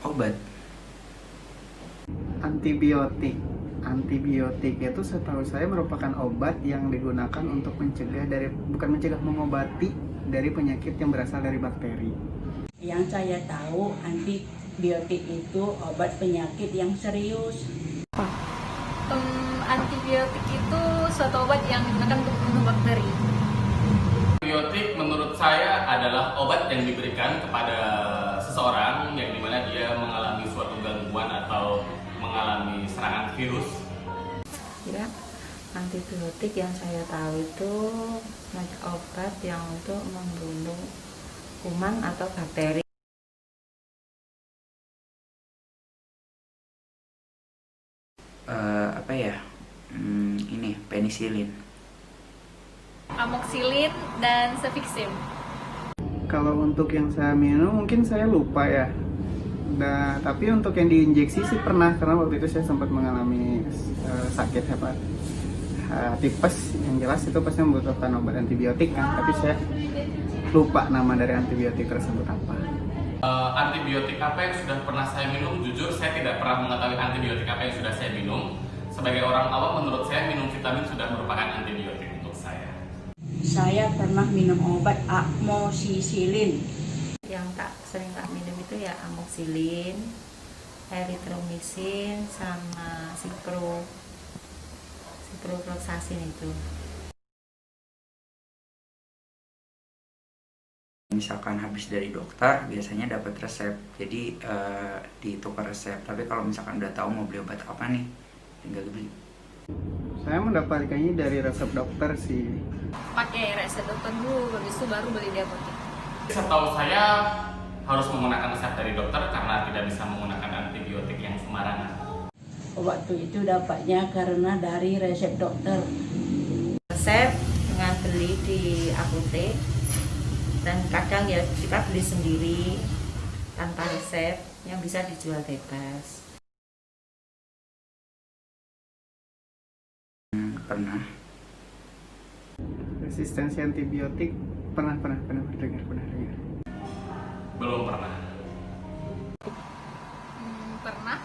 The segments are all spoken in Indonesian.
obat. Antibiotik. Antibiotik itu setahu saya merupakan obat yang digunakan untuk bukan mencegah, mengobati dari penyakit yang berasal dari bakteri. Yang saya tahu antibiotik itu obat penyakit yang serius. Antibiotik itu suatu obat yang digunakan untuk membunuh bakteri. Antibiotik menurut saya adalah obat yang diberikan kepada seseorang yang dimana dia mengalami suatu gangguan atau mengalami serangan virus. Ya, antibiotik yang saya tahu itu obat yang untuk membunuh kuman atau bakteri. Apa ya? Ini penisilin. Amoxicillin dan cefixime. Kalau untuk yang saya minum mungkin saya lupa ya. Nah, tapi untuk yang diinjeksi sih pernah, karena waktu itu saya sempat mengalami sakit tipes. Yang jelas itu pasti membutuhkan obat antibiotik kan, tapi saya lupa nama dari antibiotik tersebut apa. Antibiotik apa yang sudah pernah saya minum? Jujur saya tidak pernah mengetahui antibiotik apa yang sudah saya minum. Sebagai orang awam, menurut saya minum vitamin sudah merupakan antibiotik untuk saya. Saya pernah minum obat amoxicillin. Yang sering minum itu ya amoxicillin, erythromycin, sama ciprofloxacin itu. Misalkan habis dari dokter biasanya dapat resep, jadi ditukar resep. Tapi kalau misalkan udah tahu mau beli obat apa nih, tinggal beli. Saya mendapatkannya dari resep dokter sih. Pakai resep dokter dulu, habis itu baru beli di apotek. Setahu saya harus menggunakan resep dari dokter karena tidak bisa menggunakan antibiotik yang sembarangan. Waktu itu dapatnya karena dari resep dokter. Resep dengan beli di apotek, dan kadang ya kita beli sendiri tanpa resep yang bisa dijual bebas. Pernah. Resistensi antibiotik pernah dengar. Belum pernah. Pernah.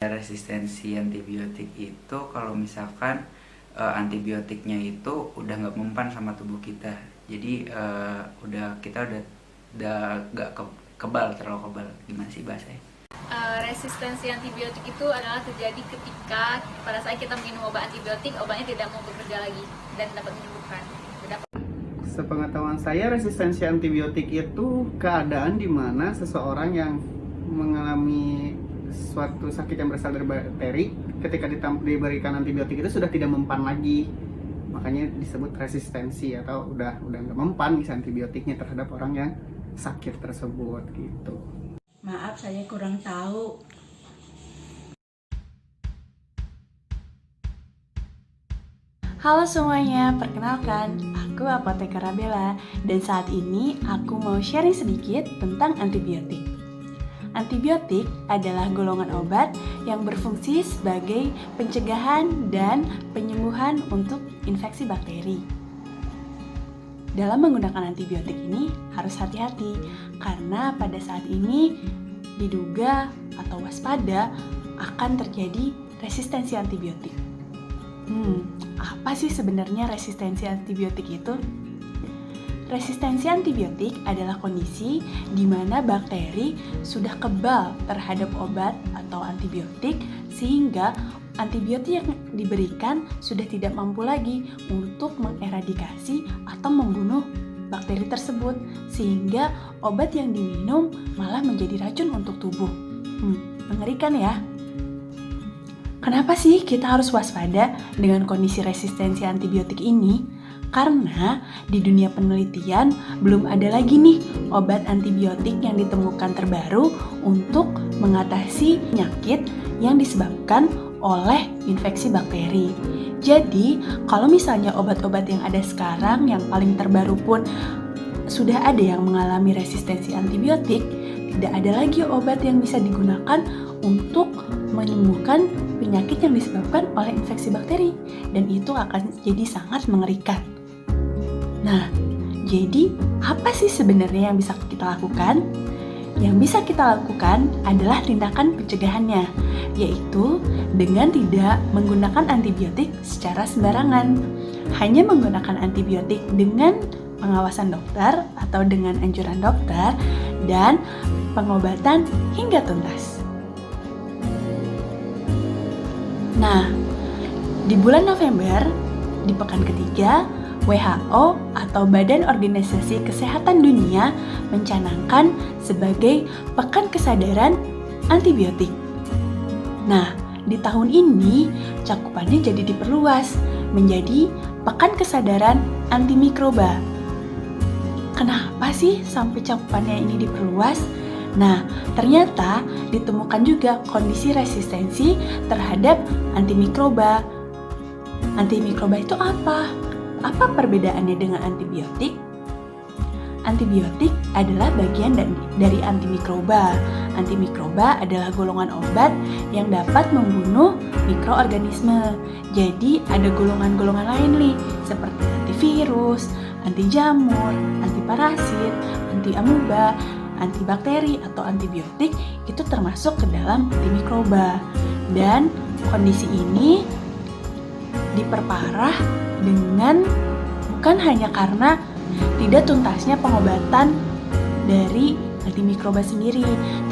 Resistensi antibiotik itu kalau misalkan antibiotiknya itu udah nggak mempan sama tubuh kita, jadi kita udah nggak kebal, terlalu kebal. Gimana sih bahasanya? Resistensi antibiotik itu adalah terjadi ketika pada saat kita minum obat antibiotik, obatnya tidak mau bekerja lagi dan dapat menyembuhkan. Sepengetahuan saya, resistensi antibiotik itu keadaan di mana seseorang yang mengalami suatu sakit yang berasal dari bakteri, ketika diberikan antibiotik itu sudah tidak mempan lagi. Makanya disebut resistensi, atau udah nggak mempan bisa antibiotiknya terhadap orang yang sakit tersebut gitu. Maaf, saya kurang tahu. Halo semuanya, perkenalkan, aku Apoteker Rabella dan saat ini aku mau sharing sedikit tentang antibiotik. Antibiotik adalah golongan obat yang berfungsi sebagai pencegahan dan penyembuhan untuk infeksi bakteri. Dalam menggunakan antibiotik ini harus hati-hati karena pada saat ini diduga atau waspada akan terjadi resistensi antibiotik. Apa sih sebenarnya resistensi antibiotik itu? Resistensi antibiotik adalah kondisi di mana bakteri sudah kebal terhadap obat atau antibiotik sehingga antibiotik yang diberikan sudah tidak mampu lagi untuk mengeradikasi atau membunuh bakteri tersebut sehingga obat yang diminum malah menjadi racun untuk tubuh. Mengerikan ya? Kenapa sih kita harus waspada dengan kondisi resistensi antibiotik ini? Karena di dunia penelitian belum ada lagi nih obat antibiotik yang ditemukan terbaru untuk mengatasi penyakit yang disebabkan oleh infeksi bakteri. Jadi, kalau misalnya obat-obat yang ada sekarang yang paling terbaru pun sudah ada yang mengalami resistensi antibiotik, tidak ada lagi obat yang bisa digunakan untuk menyembuhkan penyakit yang disebabkan oleh infeksi bakteri, dan itu akan jadi sangat mengerikan. Nah, Jadi, apa sih sebenarnya yang bisa kita lakukan? Yang bisa kita lakukan adalah tindakan pencegahannya, yaitu dengan tidak menggunakan antibiotik secara sembarangan. Hanya menggunakan antibiotik dengan pengawasan dokter atau dengan anjuran dokter dan pengobatan hingga tuntas. Nah, di bulan November, di pekan ketiga, WHO atau Badan Organisasi Kesehatan Dunia mencanangkan sebagai Pekan Kesadaran Antibiotik. Nah, di tahun ini cakupannya jadi diperluas menjadi Pekan Kesadaran Antimikroba. Kenapa sih sampai cakupannya ini diperluas? Nah, ternyata ditemukan juga kondisi resistensi terhadap antimikroba. Antimikroba itu apa? Apa perbedaannya dengan antibiotik? Antibiotik adalah bagian dari antimikroba. Antimikroba adalah golongan obat yang dapat membunuh mikroorganisme. Jadi ada golongan-golongan lain nih, seperti antivirus, anti jamur, anti parasit, anti amuba, antibakteri atau antibiotik itu termasuk ke dalam antimikroba. Dan kondisi ini diperparah dengan bukan hanya karena tidak tuntasnya pengobatan dari antimikroba sendiri,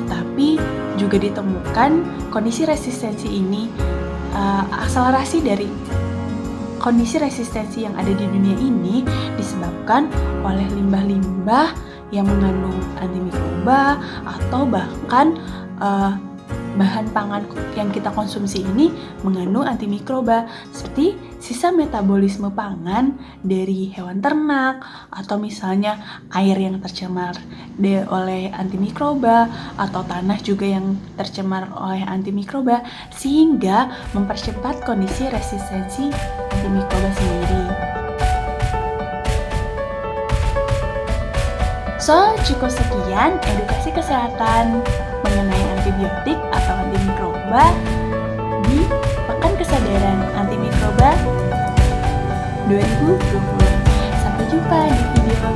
tetapi juga ditemukan kondisi resistensi ini, akselerasi dari kondisi resistensi yang ada di dunia ini disebabkan oleh limbah-limbah yang mengandung antimikroba atau bahkan bahan pangan yang kita konsumsi ini mengandung antimikroba, seperti sisa metabolisme pangan dari hewan ternak atau misalnya air yang tercemar oleh antimikroba atau tanah juga yang tercemar oleh antimikroba, sehingga mempercepat kondisi resistensi antimikroba sendiri. So, cukup sekian edukasi kesehatan mengenai antibiotik atau antimikroba di Pekan Kesadaran Antimikroba 2020. Sampai jumpa di video